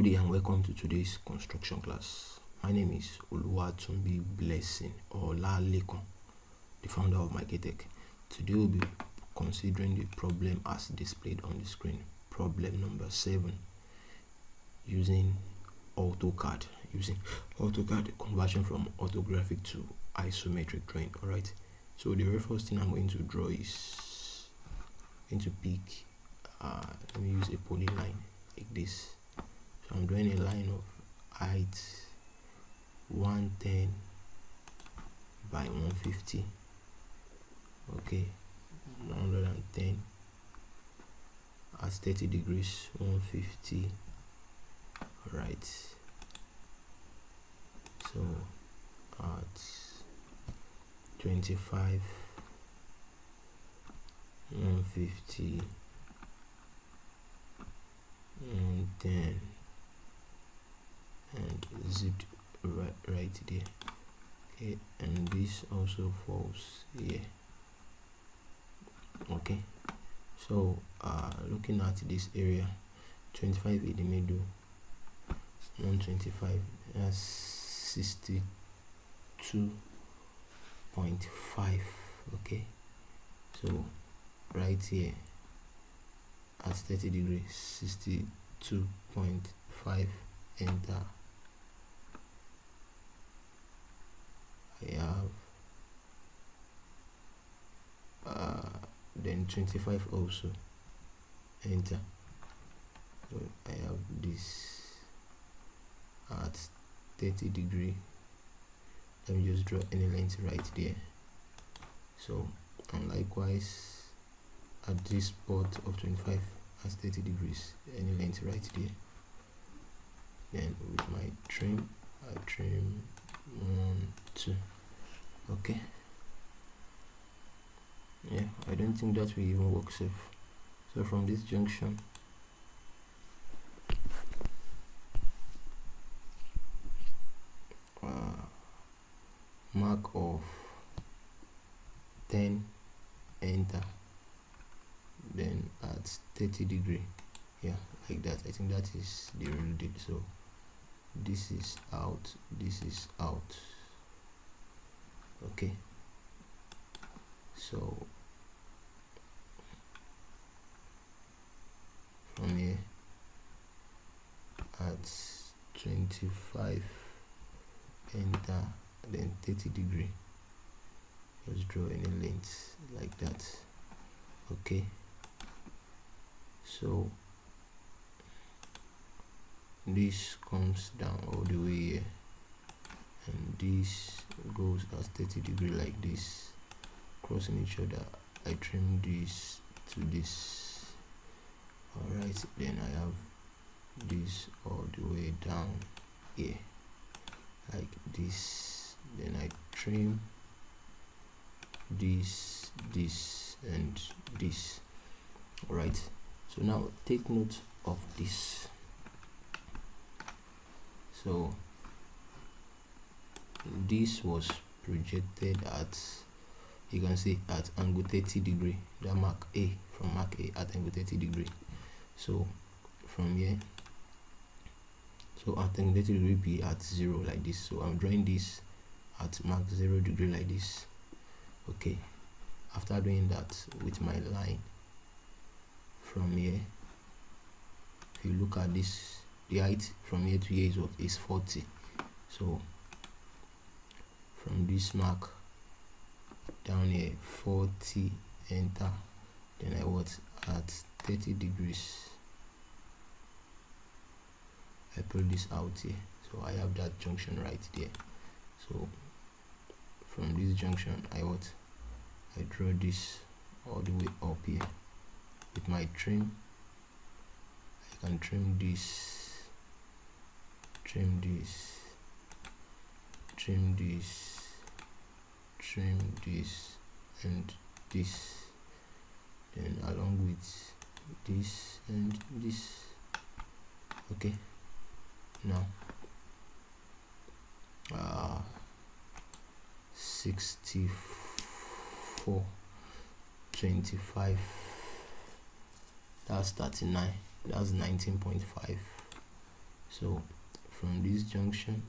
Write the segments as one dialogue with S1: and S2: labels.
S1: Good day and welcome to today's construction class. My name is Oluwatumbi Blessing or Lalekon, the founder of MaekllTech. Today we'll be considering the problem as displayed on the screen. Problem number 7, using Autocad. Conversion from orthographic to isometric drawing. Alright, so the very first thing I'm going to draw is going to pick let me use a polyline like this. So I'm drawing a line of height 110 by 150. Okay, 110 at 30 degrees, 150. Right. So at 25, 150, and 10, and zipped right there. Okay, and this also falls here. Okay, so looking at this area, 25 in the middle, 125, that's 62.5. okay, so right here at 30 degrees, 62.5, enter. I have then 25 also, enter. So I have this at 30 degree. Let me just draw any length right there. So, and likewise at this spot of 25 at 30 degrees, any length right there. Then with my trim, I trim 1, 2. Okay, yeah, I don't think that will even work safe. So from this junction, mark of 10, enter. Then at 30 degree, yeah, like that. I think that is the real deal. So this is out, this is out. Okay, so from here at 25, enter, then 30 degree, just draw any length like that. Okay, so this comes down all the way here, and this goes at 30 degree like this, crossing each other. I trim this to this. Alright, then I have this all the way down here like this. Then I trim this, and this. Alright, so now take note of this. So this was projected at, you can see, at angle 30 degree, that mark A, from mark A at angle 30 degree. So from here, so at angle 30 degree be at 0 like this. So I'm drawing this at mark 0 degree like this. Okay, after doing that with my line from here, if you look at this, the height from here to here is what is 40. So from this mark down here, 40, enter. Then I what at 30 degrees, I pull this out here, so I have that junction right there. So from this junction, I draw this all the way up here with my trim. I can trim this, trim this, trim this, trim this, and this, then along with this and this. Okay, now 64.25, that's 39, that's 19.5. So from this junction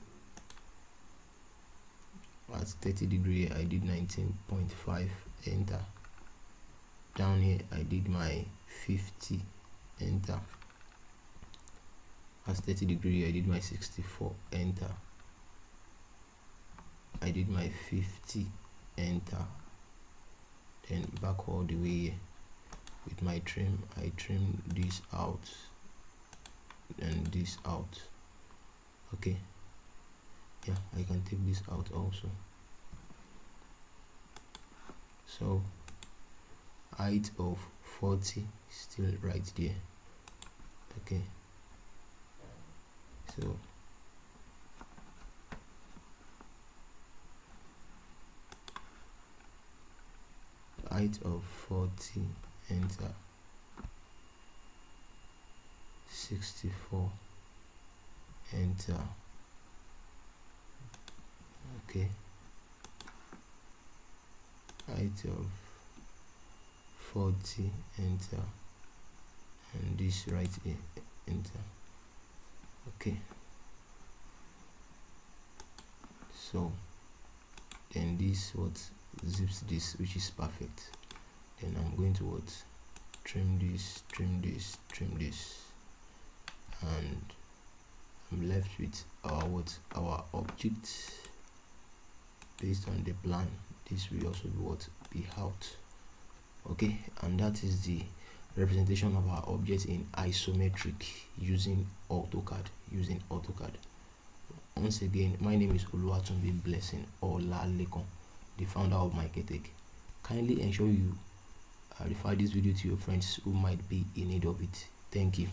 S1: at 30 degree I did 19.5, enter. Down here I did my 50, enter. At 30 degree I did my 64, enter. I did my 50, enter. Then back all the way here. With my trim, I trim this out and this out. Okay, yeah, I can take this out also. So height of 40 still right there. Okay, so height of 40, enter. 64, enter. Okay, height of 40, enter, and this right here, enter. Okay, so then this what zips this, which is perfect. Then I'm going to what, trim this, trim this, trim this, and I'm left with our object based on the plan. This will also be what, be out. Okay, and that is the representation of our object in isometric using AutoCAD. Once again, my name is Blessing or Lekon, the founder of MaekllTech. Kindly ensure you refer this video to your friends who might be in need of it. Thank you.